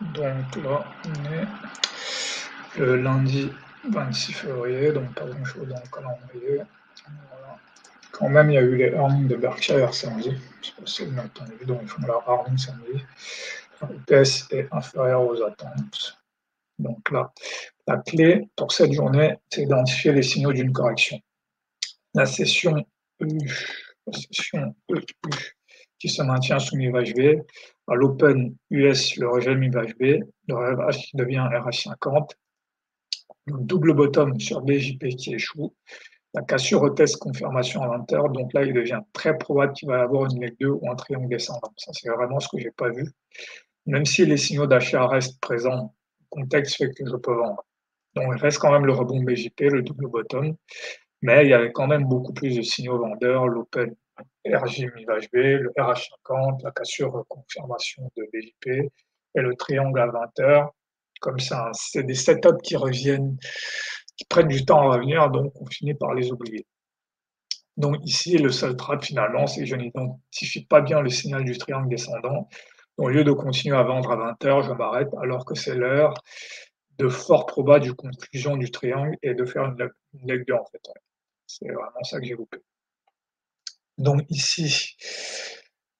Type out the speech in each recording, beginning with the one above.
Donc là, on est le lundi 26 février, donc pas grand chose dans le calendrier. Voilà. Quand même, il y a eu les earnings de Berkshire samedi. Je sais pas si vous l'avez entendu, donc ils font leur earnings samedi. EPS est inférieur aux attentes. Donc là, la clé pour cette journée, c'est d'identifier les signaux d'une correction. La session EU, la session EU qui se maintient sous MIVHB, à l'Open US, le rejet MIVHB, le RH qui devient RH50, le double bottom sur BJP qui échoue, la cassure au test confirmation à 20 heures, donc là il devient très probable qu'il va y avoir une leg 2 ou un triangle descendant. Ça c'est vraiment ce que j'ai pas vu. Même si les signaux d'achat restent présents, le contexte fait que je peux vendre. Donc il reste quand même le rebond BJP, le double bottom, mais il y avait quand même beaucoup plus de signaux vendeurs, l'Open RJ MIVHB, le RH50, la cassure confirmation de BJP et le triangle à 20 heures. Comme ça, c'est des setups qui reviennent, qui prennent du temps à revenir, donc on finit par les oublier. Donc ici, le seul trap finalement, c'est que je n'identifie pas bien le signal du triangle descendant. Donc, au lieu de continuer à vendre à 20 heures, je m'arrête alors que c'est l'heure de fort proba du conclusion du triangle et de faire une leg 2 en fait. C'est vraiment ça que j'ai loupé. Donc ici,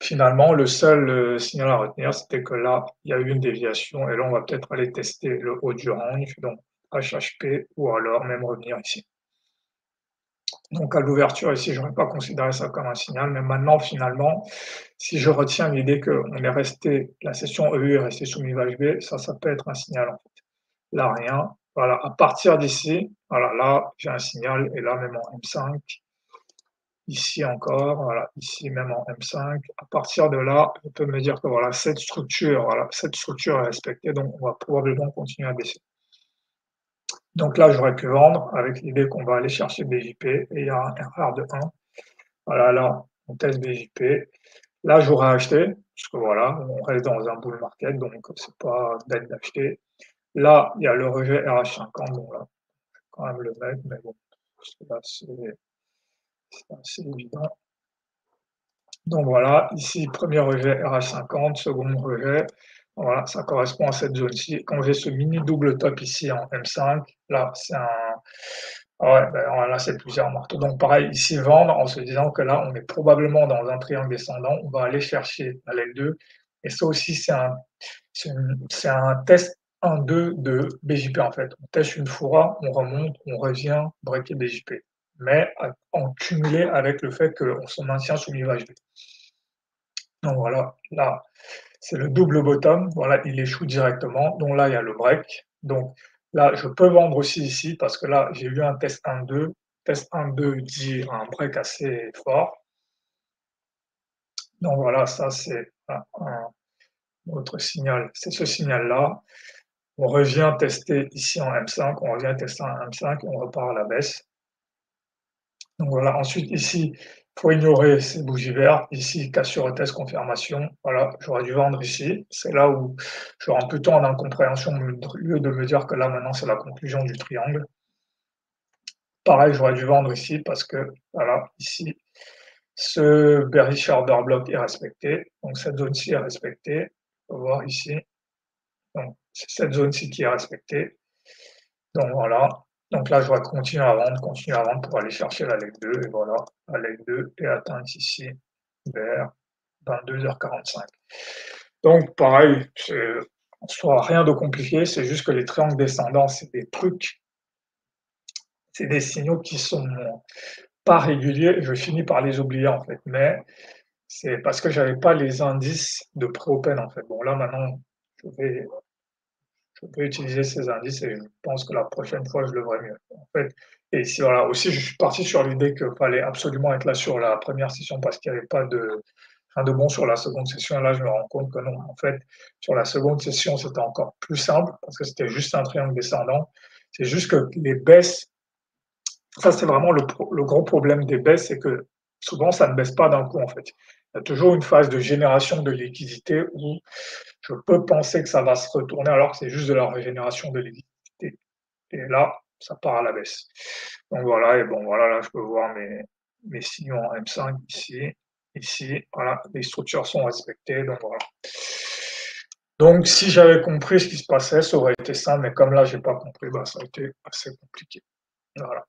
finalement, le seul signal à retenir, c'était que là, il y a eu une déviation et là, on va peut-être aller tester le haut du range, donc HHP, ou alors même revenir ici. Donc à l'ouverture ici, je n'aurais pas considéré ça comme un signal, mais maintenant, finalement, si je retiens l'idée qu'on est resté, la session EU est restée sous MIVHB, ça peut être un signal en fait. Là, rien. Voilà, à partir d'ici, voilà, là, j'ai un signal, et là, même en M5, ici encore, voilà, ici même en M5. À partir de là, on peut me dire que voilà, cette structure est respectée, donc on va probablement continuer à baisser. Donc là, j'aurais pu vendre avec l'idée qu'on va aller chercher BJP et il y a un RR de 1. Voilà, là, on teste BJP. Là, j'aurais acheté, parce que voilà, on reste dans un bull market, donc c'est pas bête d'acheter. Là, il y a le rejet RH50, donc là, quand même le mettre, mais bon, c'est assez évident. Donc voilà, ici, premier rejet RH50, second rejet. Voilà, ça correspond à cette zone-ci. Quand j'ai ce mini double top ici en M5, là, c'est un. Ouais, ben, là, c'est plusieurs marteaux. Donc pareil, ici, vendre en se disant que là, on est probablement dans un triangle descendant. On va aller chercher la leg 2. Et ça aussi, c'est un test 1-2 de BJP en fait. On teste une fois, on remonte, on revient, breaker BJP. Mais en cumulé avec le fait qu'on se maintient sous l'IVHB. Donc voilà, là, c'est le double bottom. Voilà, il échoue directement. Donc là, il y a le break. Donc là, je peux vendre aussi ici parce que là, j'ai eu un test 1-2. Test 1-2 dit un break assez fort. Donc voilà, ça c'est un autre signal. C'est ce signal-là. On revient tester ici en M5, on revient tester en M5 et on repart à la baisse. Donc voilà, ensuite ici, il faut ignorer ces bougies vertes. Ici, cassure test confirmation. Voilà, j'aurais dû vendre ici. C'est là où j'aurai un peu de temps d'incompréhension au lieu de me dire que là maintenant c'est la conclusion du triangle. Pareil, j'aurais dû vendre ici parce que voilà, ici, ce bearish order block est respecté. Donc cette zone-ci est respectée. On va voir ici. Donc c'est cette zone-ci qui est respectée. Donc voilà. Donc là, je vais continuer à vendre pour aller chercher la leg 2. Et voilà, la leg 2 est atteinte ici vers 22h45. Donc pareil, soit rien de compliqué, c'est juste que les triangles descendants, c'est des trucs, c'est des signaux qui sont pas réguliers. Je finis par les oublier en fait, mais c'est parce que j'avais pas les indices de pré-open en fait. Bon là maintenant, je vais je peux utiliser ces indices et je pense que la prochaine fois, je le ferai mieux. En fait, et si voilà, aussi, je suis parti sur l'idée qu'il fallait absolument être là sur la première session parce qu'il n'y avait pas de, rien de bon sur la seconde session. Et là, je me rends compte que non. En fait, sur la seconde session, c'était encore plus simple parce que c'était juste un triangle descendant. C'est juste que les baisses, ça, c'est vraiment le gros problème des baisses, c'est que souvent, ça ne baisse pas d'un coup, en fait. Il y a toujours une phase de génération de liquidité où je peux penser que ça va se retourner alors que c'est juste de la régénération de liquidité. Et là, ça part à la baisse. Donc voilà, et bon voilà, là je peux voir mes signaux en M5 ici, ici, voilà, les structures sont respectées, donc voilà. Donc si j'avais compris ce qui se passait, ça aurait été ça, mais comme là j'ai pas compris, bah, ça a été assez compliqué. Voilà.